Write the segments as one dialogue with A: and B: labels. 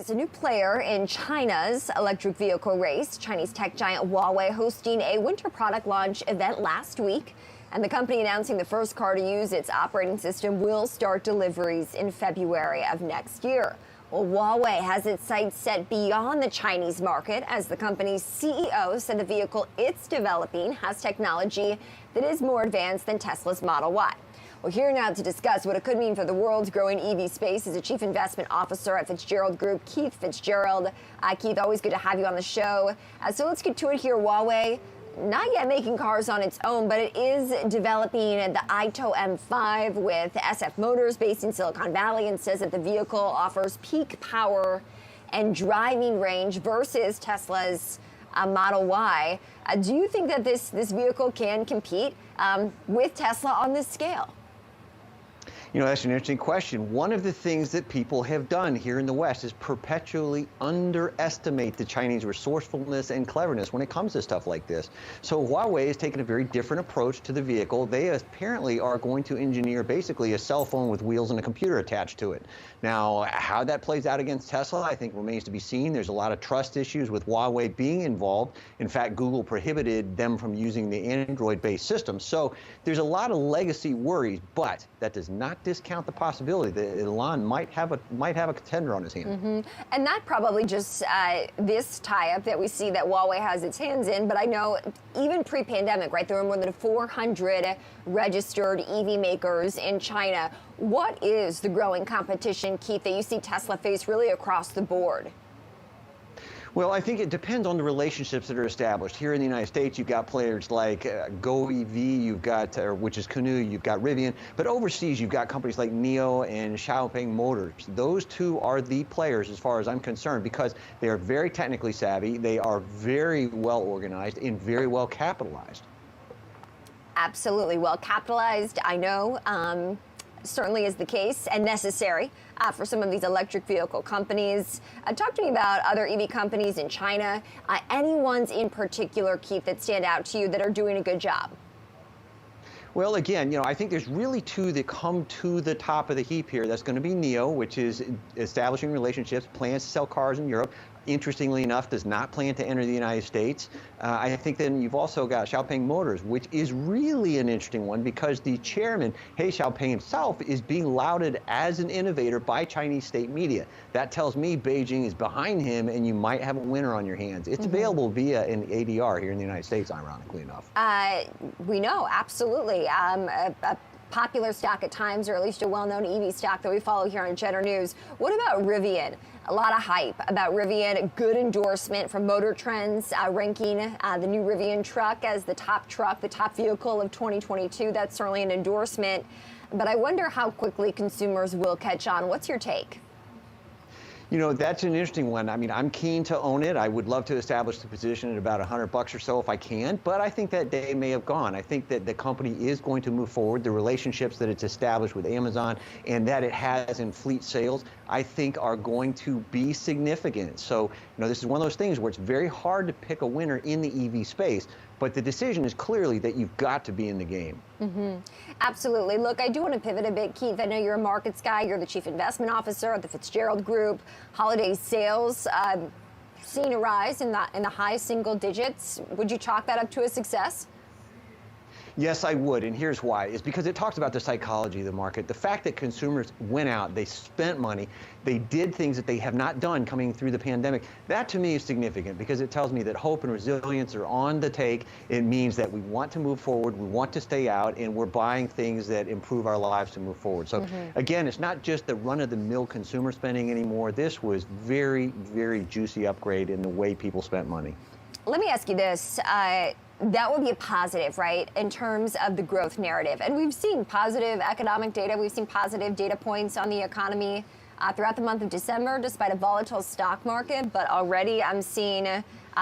A: is a new player in China's electric vehicle race. Chinese tech giant Huawei hosting a winter product launch event last week, and the company announcing the first car to use its operating system will start deliveries in February of next year. Well, Huawei has its sights set beyond the Chinese market, as the company's CEO said the vehicle it's developing has technology that is more advanced than Tesla's Model Y. Well, here now to discuss what it could mean for the world's growing EV space is the Chief Investment Officer at Fitz-Gerald Group, Keith Fitz-Gerald. Keith, always good to have you on the show. So let's get to it here. Huawei, not yet making cars on its own, but it is developing the Ito M5 with SF Motors based in Silicon Valley, and says that the vehicle offers peak power and driving range versus Tesla's Model Y. Do you think that this vehicle can compete with Tesla on this scale?
B: You know, that's an interesting question. One of the things that people have done here in the West is perpetually underestimate the Chinese resourcefulness and cleverness when it comes to stuff like this. So Huawei has taken a very different approach to the vehicle. They apparently are going to engineer basically a cell phone with wheels and a computer attached to it. Now, how that plays out against Tesla, I think remains to be seen. There's a lot of trust issues with Huawei being involved. In fact, Google prohibited them from using the Android-based system. So there's a lot of legacy worries, but that does not discount the possibility that Elon might have a contender on his hand.
A: And not probably just this tie-up that we see that Huawei has its hands in, but I know even pre-pandemic, right, there were more than 400 registered EV makers in China. What is the growing competition, Keith, that you see Tesla face really across the board?
B: Well, I think it depends on the relationships that are established. Here in the United States, you've got players like GoEV, you've got, which is Canoo, you've got Rivian. But overseas, you've got companies like NIO and Xiaoping Motors. Those two are the players, as far as I'm concerned, because they are very technically savvy, they are very well organized, and very well capitalized.
A: Absolutely well capitalized, I know. Certainly is the case and necessary for some of these electric vehicle companies. Talk to me about other EV companies in China. Any ones in particular, Keith, that stand out to you that are doing a good job?
B: Well, again, you know, I think there's really two that come to the top of the heap here. That's going to be NIO, which is establishing relationships, plans to sell cars in Europe. Interestingly enough, does not plan to enter the United States. I think then you've also got Xiaoping Motors, which is really an interesting one because the chairman, He Xiaoping himself, is being lauded as an innovator by Chinese state media. That tells me Beijing is behind him and you might have a winner on your hands. It's available via an ADR here in the United States, ironically enough.
A: We know, absolutely. A popular stock at times, or at least a well-known EV stock that we follow here on Cheddar News. What about Rivian? A lot of hype about Rivian. Good endorsement from Motor Trends, ranking the new Rivian truck as the top vehicle of 2022. That's certainly an endorsement. But I wonder how quickly consumers will catch on. What's your take?
B: You know, that's an interesting one. I mean, I'm keen to own it. I would love to establish the position at about $100 or so if I can, but I think that day may have gone. I think that the company is going to move forward. The relationships that it's established with Amazon and that it has in fleet sales, I think are going to be significant. So, you know, this is one of those things where it's very hard to pick a winner in the EV space, but the decision is clearly that you've got to be in the game.
A: Absolutely. Look, I do want to pivot a bit, Keith. I know you're a markets guy. You're the Chief Investment Officer at the Fitz-Gerald Group. Holiday sales seeing a rise in the high single digits. Would you chalk that up to a success?
B: Yes, I would, and here's why. It's because it talks about the psychology of the market. The fact that consumers went out, they spent money, they did things that they have not done coming through the pandemic. That to me is significant because it tells me that hope and resilience are on the take. It means that we want to move forward, we want to stay out, and we're buying things that improve our lives to move forward. So again, it's not just the run-of-the-mill consumer spending anymore. This was very, very juicy upgrade in the way people spent money.
A: Let me ask you this. That would be a positive, right, in terms of the growth narrative. And we've seen positive economic data. We've seen positive data points on the economy throughout the month of December, despite a volatile stock market. But already I'm seeing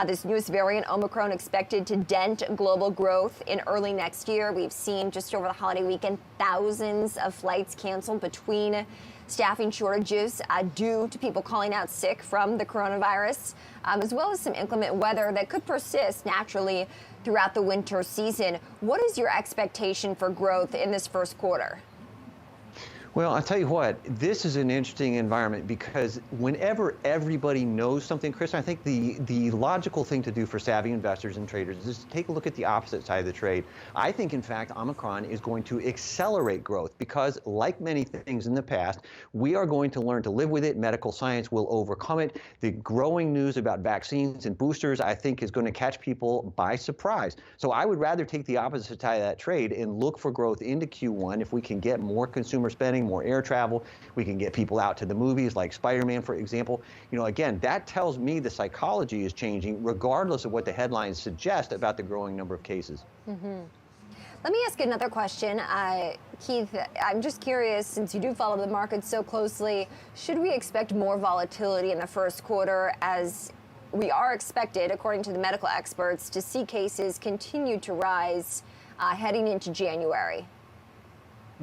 A: this newest variant, Omicron, expected to dent global growth in early next year. We've seen just over the holiday weekend thousands of flights canceled between staffing shortages due to people calling out sick from the coronavirus, as well as some inclement weather that could persist naturally throughout the winter season. What is your expectation for growth in this first quarter?
B: Well, I'll tell you what, this is an interesting environment because whenever everybody knows something, Chris, I think the logical thing to do for savvy investors and traders is to take a look at the opposite side of the trade. I think, in fact, Omicron is going to accelerate growth because, like many things in the past, we are going to learn to live with it. Medical science will overcome it. The growing news about vaccines and boosters, I think, is going to catch people by surprise. So I would rather take the opposite side of that trade and look for growth into Q1 if we can get more consumer spending, more air travel, we can get people out to the movies like Spider-Man, for example. You know, again, that tells me the psychology is changing regardless of what the headlines suggest about the growing number of cases.
A: Let me ask another question. Keith, I'm just curious, since you do follow the market so closely, should we expect more volatility in the first quarter, as we are expected, according to the medical experts, to see cases continue to rise heading into January?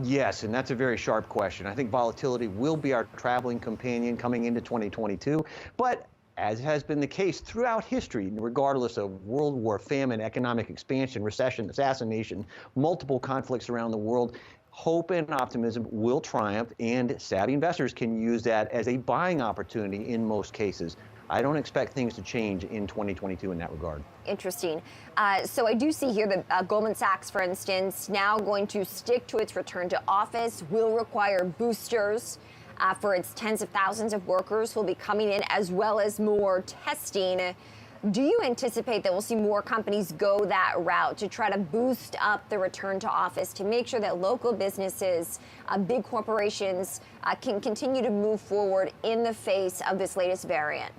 B: Yes, and that's a very sharp question. I think volatility will be our traveling companion coming into 2022, but as has been the case throughout history, regardless of world war, famine, economic expansion, recession, assassination, multiple conflicts around the world, hope and optimism will triumph, and savvy investors can use that as a buying opportunity in most cases. I don't expect things to change in 2022 in that regard.
A: Interesting. So I do see here that Goldman Sachs, for instance, now going to stick to its return to office, will require boosters for its tens of thousands of workers who will be coming in, as well as more testing. Do you anticipate that we'll see more companies go that route to try to boost up the return to office to make sure that local businesses, big corporations can continue to move forward in the face of this latest variant?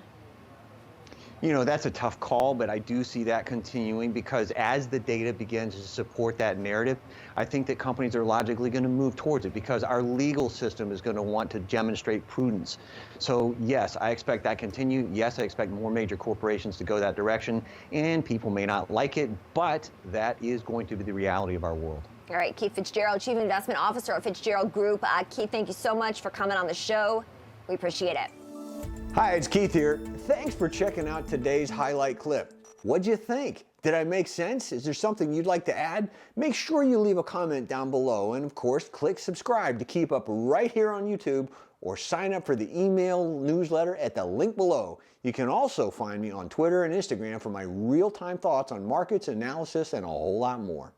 B: You know, that's a tough call, but I do see that continuing because as the data begins to support that narrative, I think that companies are logically going to move towards it because our legal system is going to want to demonstrate prudence. So yes, I expect that continue. Yes, I expect more major corporations to go that direction, and people may not like it, but that is going to be the reality of our world.
A: All right, Keith Fitz-Gerald, Chief Investment Officer at Fitz-Gerald Group. Keith, thank you so much for coming on the show. We appreciate it.
C: Hi, it's Keith here. Thanks for checking out today's highlight clip. What'd you think? Did I make sense? Is there something you'd like to add? Make sure you leave a comment down below, and of course, click subscribe to keep up right here on YouTube, or sign up for the email newsletter at the link below. You can also find me on Twitter and Instagram for my real-time thoughts on markets, analysis, and a whole lot more.